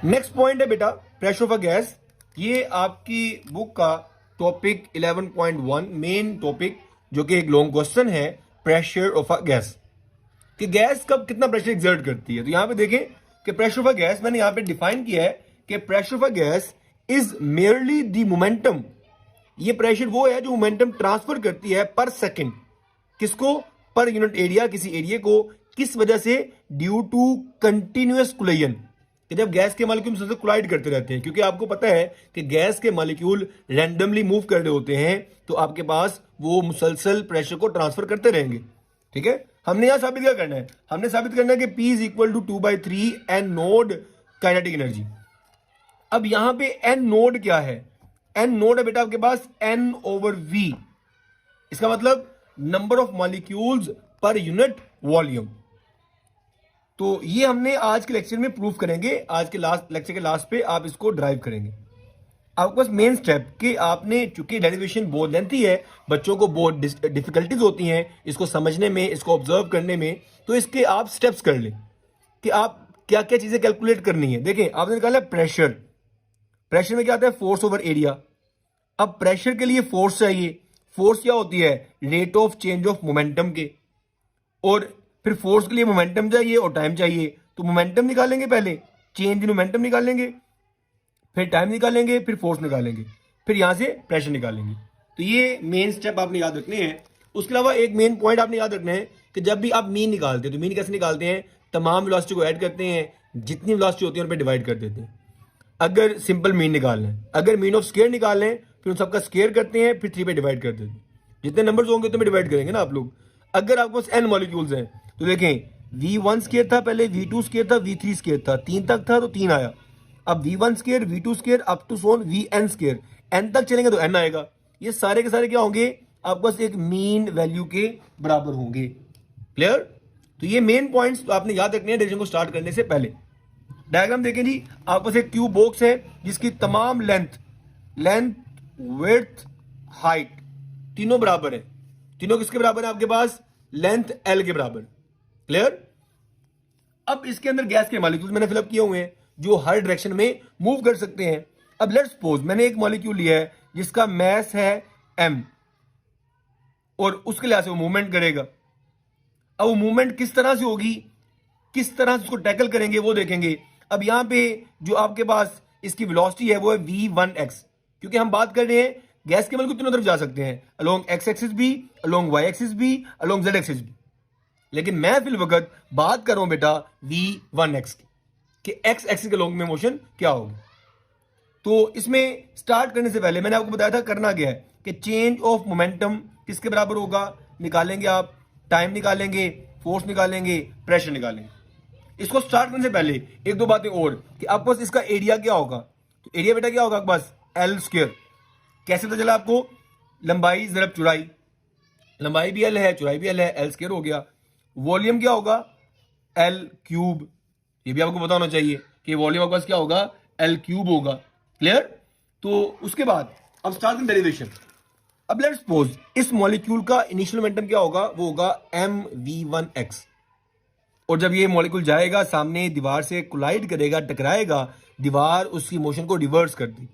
Next point है बेटा pressure of a gas. ये आपकी बुक का टॉपिक 11.1 मेन टॉपिक जो कि एक लॉन्ग क्वेश्चन है, प्रेशर ऑफ अ गैस, कि गैस कब कितना प्रेशर एक्सर्ट करती है। तो यहां पे देखें कि प्रेशर ऑफ अ गैस मैंने यहां पे डिफाइन किया है कि pressure of a gas is merely the momentum. ये प्रेशर वो है जो मोमेंटम ट्रांसफर करती है पर सेकंड, किसको, पर यूनिट एरिया, किसी एरिया को, किस वजह से, ड्यू टू कंटिन्यूअस कोलिजन, कि जब गैस के मॉलिक्यूल मुसलसल कोलाइड करते रहते हैं, क्योंकि आपको पता है कि गैस के मॉलिक्यूल रैंडमली मूव कर रहे होते हैं, तो आपके पास वो मुसलसल प्रेशर को ट्रांसफर करते रहेंगे। ठीक है, हमने यहां साबित क्या करना है, हमने साबित करना है कि P is equal to 2/3 n node kinetic energy. अब यहां पे एन नोड क्या है, एन नोड है बेटा आपके पास N ओवर V, इसका मतलब number of molecules per unit volume. तो ये हमने आज के लेक्चर में प्रूफ करेंगे, आज के लास्ट लेक्चर के लास्ट पे आप इसको ड्राइव करेंगे। आपके पास मेन स्टेप कि आपने, चूंकि डेरिवेशन बहुत लेंथी है, बच्चों को बहुत डिफिकल्टीज होती हैं इसको समझने में, इसको ऑब्जर्व करने में, तो इसके आप स्टेप्स कर लें कि आप क्या क्या चीजें कैलकुलेट करनी है। देखें, आपने निकाला प्रेशर, प्रेशर में क्या आता है, फोर्स ओवर एरिया। अब प्रेशर के लिए फोर्स चाहिए, फोर्स क्या होती है, rate of change of momentum के, और फिर फोर्स के लिए मोमेंटम चाहिए और टाइम चाहिए, तो मोमेंटम निकालेंगे पहले, चेंज इन मोमेंटम निकालेंगे, फिर टाइम निकालेंगे, फिर फोर्स निकालेंगे, फिर यहां से प्रेशर निकालेंगे। तो ये मेन स्टेप आपने याद रखने हैं। उसके अलावा एक मेन पॉइंट आपने याद रखना है कि जब भी आप मीन निकालते हैं तो मीन कैसे निकालते हैं, तमाम वेलोसिटी को ऐड करते हैं, जितनी वेलोसिटी होती है उन पर डिवाइड कर देते हैं। अगर सिंपल मीन निकालना है, अगर मीन ऑफ स्केयर निकालना है, फिर उन सबका स्केयर करते हैं, फिर 3 पे डिवाइड कर देते हैं। जितने नंबर्स होंगे उतने में डिवाइड करेंगे ना आप लोग। अगर आपके पास n मॉलिक्यूल्स हैं तो देखें V1 स्केयर था, पहले V2 स्केयर था, V3 स्केयर था, 3 तक था तो 3 आया। अब V1 square, V2 square up to so on Vn square, n तक चलेंगे तो n आएगा। ये सारे के सारे क्या होंगे, आपके पास एक मीन वैल्यू के बराबर होंगे। क्लियर? तो ये मेन पॉइंट्स तो आपने याद रखने हैं डिवीजन को स्टार्ट करने से पहले। डायग्राम देखें जी, आपके पास एक क्यूब बॉक्स है जिसकी तमाम लेंथ विड्थ हाइट तीनों बराबर है। तीनों किसके बराबर है आपके पास, लेंथ L के बराबर। क्लियर? अब इसके अंदर गैस के मॉलिक्यूल मैंने फिलअप किए हुए हैं जो हर डायरेक्शन में मूव कर सकते हैं। अब लेट्स सपोज मैंने एक मॉलिक्यूल लिया है जिसका मास है m, और उसके लिहाज से वो मूवमेंट करेगा। अब वो मूवमेंट किस तरह से होगी, किस तरह से उसको टैकल करेंगे वो देखेंगे। अब यहां पे जो आपके पास इसकी वेलोसिटी है वो है v1x, क्योंकि हम बात कर रहे हैं गैस के मॉलिक्यूल तीनों तरफ जा सकते हैं, अलोंग x एक्सिस भी, अलोंग y एक्सिस भी, अलोंग z एक्सिस भी। लेकिन मैं फिल वक्त बात कर रहा हूं बेटा v1x की, कि x एक्सिस के अलोंग में मोशन क्या होगी। तो इसमें स्टार्ट करने से पहले मैंने आपको बताया था करना क्या है कि चेंज ऑफ मोमेंटम किसके बराबर होगा, निकालेंगे आप, टाइम निकालेंगे, फोर्स निकालेंगे, प्रेशर निकालेंगे। इसको स्टार्ट करने से पहले एक दो बातें और कि आपके पास इसका एरिया क्या होगा। तो एरिया बेटा क्या होगा आपके पास, L स्क्वायर। कैसे पता चला आपको, लंबाई जरब चौड़ाई, लंबाई भी L है, चौड़ाई भी L है, L स्क्वायर हो गया। वॉल्यूम क्या होगा, L क्यूब। ये भी आपको पता होना चाहिए कि वॉल्यूम आपके पास क्या होगा, L क्यूब होगा। क्लियर? तो उसके बाद अब स्टार्ट डेरिवेशन। अब लेट्स सपोज इस मॉलिक्यूल का इनिशियल मोमेंटम क्या होगा, वो होगा mv1x, और जब ये मॉलिक्यूल जाएगा सामने दीवार से कोलाइड करेगा, टकराएगा, दीवार उसकी मोशन को रिवर्स कर देगी।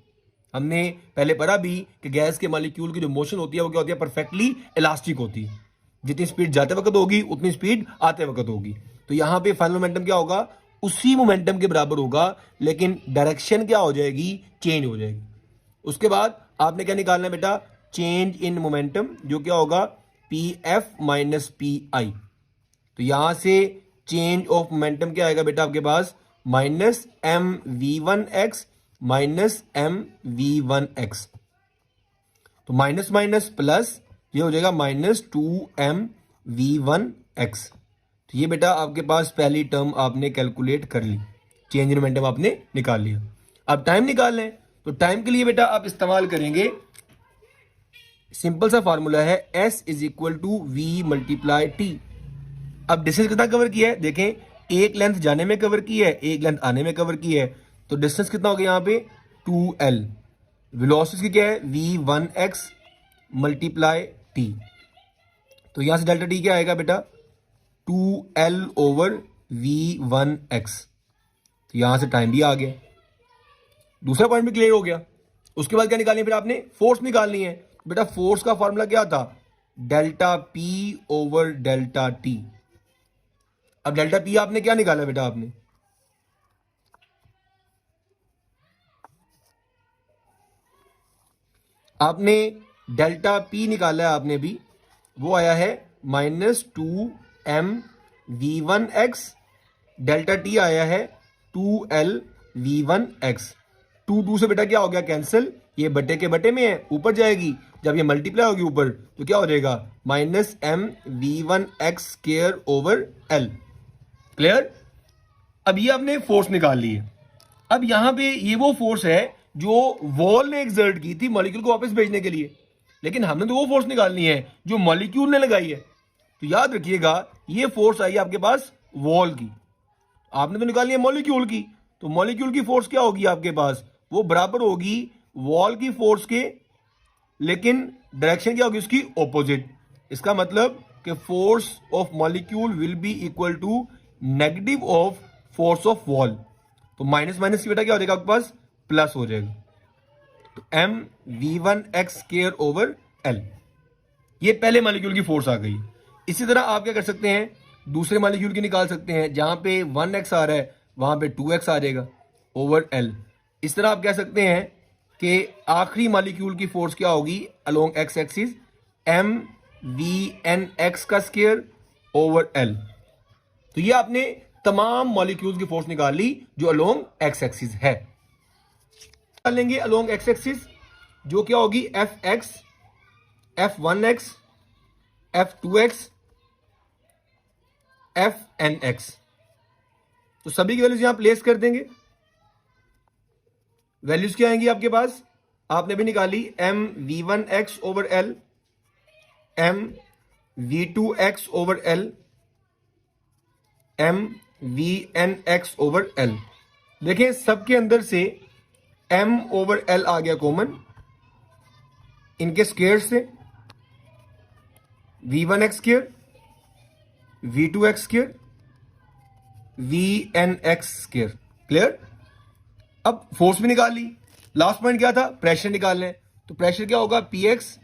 हमने पहले पढ़ा भी कि गैस के मॉलिक्यूल की जो मोशन होती है वो क्या होती है, परफेक्टली इलास्टिक होती है। जितनी स्पीड जाते वक्त होगी उतनी स्पीड आते वक्त होगी। तो यहां पे फाइनल मोमेंटम क्या होगा, उसी मोमेंटम के बराबर होगा, लेकिन डायरेक्शन क्या हो जाएगी, चेंज हो जाएगी। उसके बाद आपने क्या निकालना है बेटा, चेंज इन मोमेंटम, जो क्या होगा pf माइनस pi। तो यहां से चेंज ऑफ मोमेंटम क्या आएगा बेटा आपके पास, माइनस mv1x माइनस mv1x। तो माइनस माइनस प्लस, ये हो जाएगा माइनस 2mv1x। तो ये बेटा आपके पास पहली टर्म आपने कैलकुलेट कर ली, चेंज इन मोमेंटम आपने निकाल लिया। अब टाइम निकाल लें, तो टाइम के लिए बेटा आप इस्तेमाल करेंगे सिंपल सा फॉर्मूला है S is equal to V multiply T। अब डिस्टेंस कितना कवर किया है, देखें एक लेंथ जाने में कवर की है, एक लेंथ आने में कवर की है, तो डिस्टेंस कितना हो गया यहाँ पे 2L। वेलोसिटी क्या है v1x मल्टीप्लाई T। तो यहां से डेल्टा T क्या आएगा बेटा, 2L ओवर v1x। तो यहां से टाइम भी आ गया। दूसरा पॉइंट भी क्लियर हो गया। उसके बाद क्या निकालनी है फिर आपने? फोर्स निकालनी है। बेटा फोर्स का फॉर्मूला क्या था? Delta P over delta T. अब डेल्टा पी आपने क्या निकाला बेटा? आपने डेल्टा पी निकाला है आपने भी, वो आया है -2m v1x। डेल्टा टी आया है 2l v1x। 2 से बेटा क्या हो गया? कैंसिल। ये बटे के बटे में है, ऊपर जाएगी। जब ये मल्टीप्लाई होगी ऊपर तो क्या हो जाएगा? -mv1x² over l। क्लियर? अब ये आपने फोर्स निकाल ली है। अब यहां पे ये वो फोर्स है जो वॉल ने एक्सर्ट की थी मॉलिक्यूल को वापस भेजने के लिए, लेकिन हमने तो वो फोर्स निकालनी है जो मॉलिक्यूल ने लगाई है। तो याद रखिएगा ये फोर्स आई आपके पास वॉल की, आपने तो निकालनी है मॉलिक्यूल की। तो मॉलिक्यूल की फोर्स क्या होगी आपके पास? वो बराबर होगी वॉल की फोर्स के, लेकिन डायरेक्शन क्या होगी उसकी? ऑपोजिट। इसका मतलब कि force of molecule will be equal to negative of force of wall. तो माइनस माइनस की बेटा क्या हो जाएगा आपके पास? प्लस हो जाएगा। तो mv1x² ओवर l। ये पहले मॉलिक्यूल की फोर्स आ गई। इसी तरह आप क्या कर सकते हैं? दूसरे मॉलिक्यूल की निकाल सकते हैं। जहां पे 1x आ रहा है वहां पे 2x आ जाएगा ओवर l। इस तरह आप कह सकते हैं कि आखिरी मॉलिक्यूल की फोर्स क्या होगी along x axis? mvnx² over l। तो ये आपने तमाम मॉलिक्यूल्स की फोर्स निकाल ली जो अलोंग x एक्सिस है। निकाल लेंगे अलोंग x एक्सिस, जो क्या होगी? fx, f1x, f2x, fnx। तो सभी की वैल्यूज यहां प्लेस कर देंगे। वैल्यूज क्या आएंगी आपके पास? आपने भी निकाली mv1x over l, mv2x over l, mvnx over l। देखें सबके अंदर से m ओवर l आ गया कॉमन, इनके स्क्वायर से v1x², v2x², vnx²। क्लियर? अब फोर्स भी निकाल ली। लास्ट पॉइंट क्या था? प्रेशर निकालना है। तो प्रेशर क्या होगा? px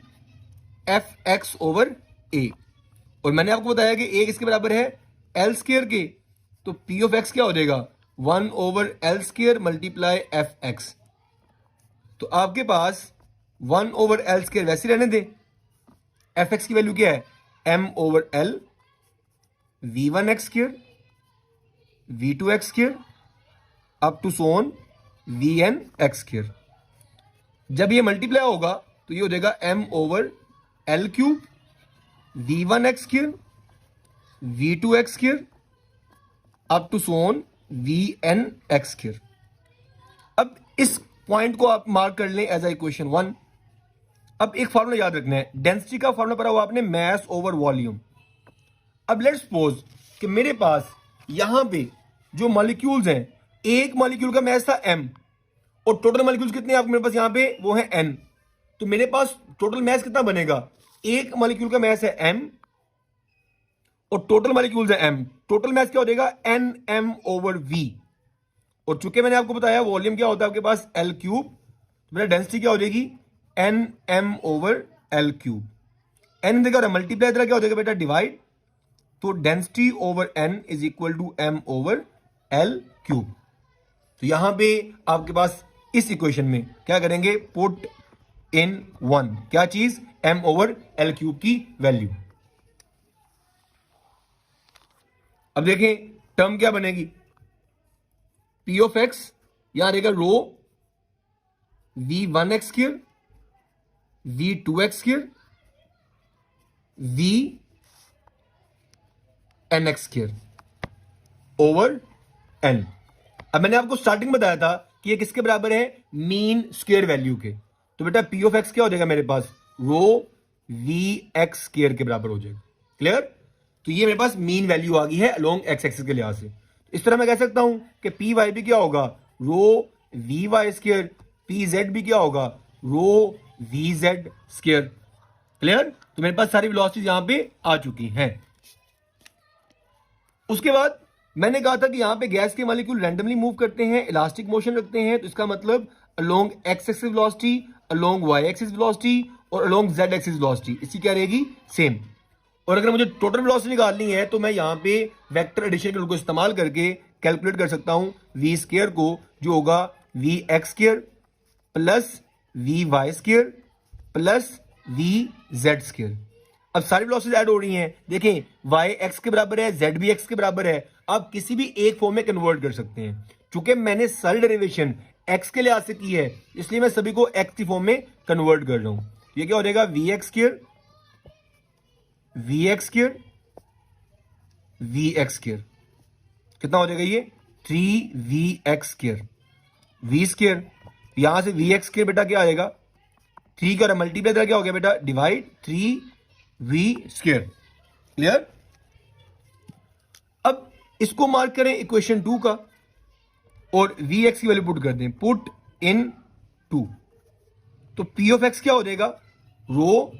fx over a। और मैंने आपको बताया कि a किसके बराबर है? l² के। तो p ऑफ x क्या हो जाएगा? 1 ओवर l² मल्टीप्लाई fx। तो आपके पास 1 ओवर l² वैसे रहने दें। fx की वैल्यू क्या है? m over l v1x² v2x² up to so on vnx²। जब ये मल्टीप्लाई होगा तो ये हो जाएगा m over l³ v1x² v2x² up to so on vnx²। अब इस पॉइंट को आप मार्क कर लें एज इक्वेशन 1। अब एक फॉर्मूला याद रखना है, डेंसिटी का फॉर्मूला पढ़ा हुआ आपने, मास ओवर वॉल्यूम। अब लेट्स सपोज कि मेरे पास यहां पे जो मॉलिक्यूल्स हैं, एक मॉलिक्यूल का मास था m और टोटल मॉलिक्यूल्स कितने हैं मेरे पास यहां पे? वो है n। तो मेरे पास टोटल मास कितना बनेगा? एक मॉलिक्यूल का मास है m और टोटल मॉलिक्यूल्स है m। टोटल मास क्या हो जाएगा? nm over v। और चूंकि मैंने आपको बताया वॉल्यूम क्या होता है आपके पास? l³। तो मेरा डेंसिटी क्या हो जाएगी? nm over l³। n देखा मल्टीप्लाई क्या हो जाएगा बेटा? डिवाइड। तो density over n is equal to m over l³। तो यहां पे आपके पास इस इक्वेशन में क्या करेंगे? Put in 1। क्या चीज? m ओवर l³ की वैल्यू। अब देखें टर्म क्या बनेगी? p ऑफ x यहां रहेगा रो v1x² v2x² vnx² over n। अब मैंने आपको स्टार्टिंग बताया था कि ये किसके बराबर है? मीन स्क्वायर वैल्यू के। तो बेटा p ऑफ x क्या हो जाएगा मेरे पास? रो vx² के बराबर हो जाएगा। क्लियर? तो ये मेरे पास मीन वैल्यू आ गई है अलोंग x एक्सिस के लिहाज से। इस तरह मैं कह सकता हूं कि पी वाई भी क्या होगा? रो vy²। पी जेड भी क्या होगा? रो vz²। क्लियर? तो मेरे पास सारी वेलोसिटीज यहां पे आ चुकी हैं। उसके बाद मैंने कहा था कि यहां पे गैस के मॉलिक्यूल रैंडमली मूव करते हैं, इलास्टिक मोशन रखते हैं। तो इसका मतलब along X axis velocity, along Y axis velocity और अलोंग जेड एक्सिस वेलोसिटी, इसकी क्या रहेगी? सेम। और अगर मुझे टोटल वेलोसिटी निकालनी है तो मैं यहां पे वेक्टर एडिशन के रूल को इस्तेमाल करके कैलकुलेट कर सकता हूं वी स्क्वायर को, जो होगा V X square plus V Y square plus V Z square. अब सारी वेलोसिटीज ऐड हो रही हैं, देखें y x के बराबर है, z भी x के बराबर है। आप किसी भी एक फॉर्म में कन्वर्ट कर सकते हैं। चूंकि मैंने सारी डेरिवेशन x के लिहाज से की है, इसलिए मैं सभी को x की फॉर्म में कन्वर्ट कर रहा हूं। ये क्या हो जाएगा? वी एक्स स्क्वायर कितना हो जाएगा ये? 3vx square we square. यहां से वी एक्स स्क्वायर बेटा क्या आएगा? 3 का मल्टीप्लाई क्या हो गया बेटा? Divide 3v square. क्लियर? अब इसको मार्क करें इक्वेशन 2 का और वी एक्स की वैल्यू पुट कर दें, पुट इन 2। तो p ऑफ एक्स क्या हो जाएगा? रो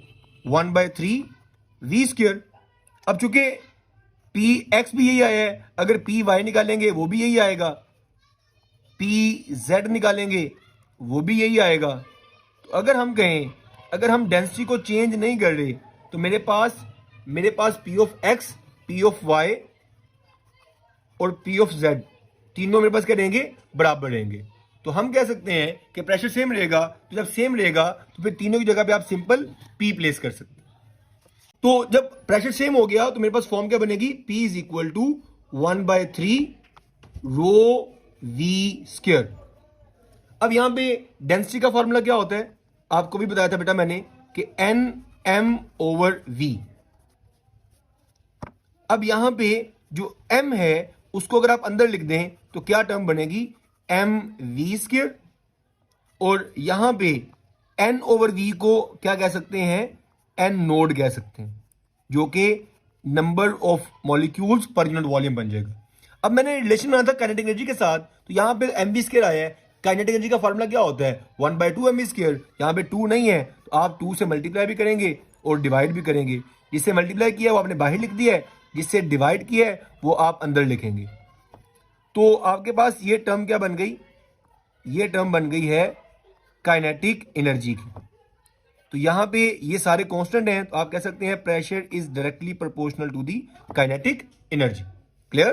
1/3 वी स्क्वायर। अब चूंकि पी एक्स भी यही आया है, अगर पी वाई निकालेंगे वो भी यही आएगा, पी जेड निकालेंगे वो भी यही आएगा। तो अगर हम कहें, अगर हम डेंसिटी को चेंज नहीं कर रहे, तो मेरे पास P of X, P of Y और पी ऑफ जेड तीनों मेरे पास क्या रहेंगे? बराबर रहेंगे। तो हम कह सकते हैं कि प्रेशर सेम रहेगा। तो जब सेम रहेगा तो फिर तीनों की जगह पे आप सिंपल पी प्लेस कर सकते हैं। तो जब प्रेशर सेम हो गया तो मेरे पास फॉर्म क्या बनेगी? P is equal to 1/3 rho V square. अब यहां पे डेंसिटी का फॉर्मूला क्या होता है? आपको भी बताया था बेटा मैंने कि एन एम ओवर वी। अब यहां पे जो m है उसको अगर आप अंदर लिख दें तो क्या टर्म बनेगी? M V square. और यहां पे n ओवर v को क्या कह सकते हैं? n नोड कह सकते हैं, जो कि number of molecules per unit volume बन जाएगा। अब मैंने रिलेशन बनाया था काइनेटिक एनर्जी के साथ, तो यहां पे एम वी स्क्वायर आया है। काइनेटिक एनर्जी का फॉर्मूला क्या होता है? 1/2 एम वी स्क्वायर। यहां पे 2 नहीं है तो आप 2 से मल्टीप्लाई भी करेंगे और डिवाइड भी करेंगे। जिससे मल्टीप्लाई किया है वो आपने बाहर लिख दिया है, जिससे डिवाइड किया है वो आप अंदर लिखेंगे। तो आपके पास ये टर्म क्या बन गई? ये टर्म बन गई है काइनेटिक एनर्जी की। तो यहां पे ये सारे कांस्टेंट हैं, तो आप कह सकते हैं pressure is directly proportional to the kinetic energy. Clear?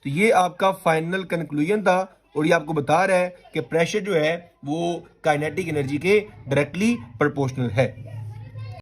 तो ये आपका फाइनल कंक्लूजन था और ये आपको बता रहा है कि प्रेशर जो है वो काइनेटिक एनर्जी के डायरेक्टली प्रोपोर्शनल है।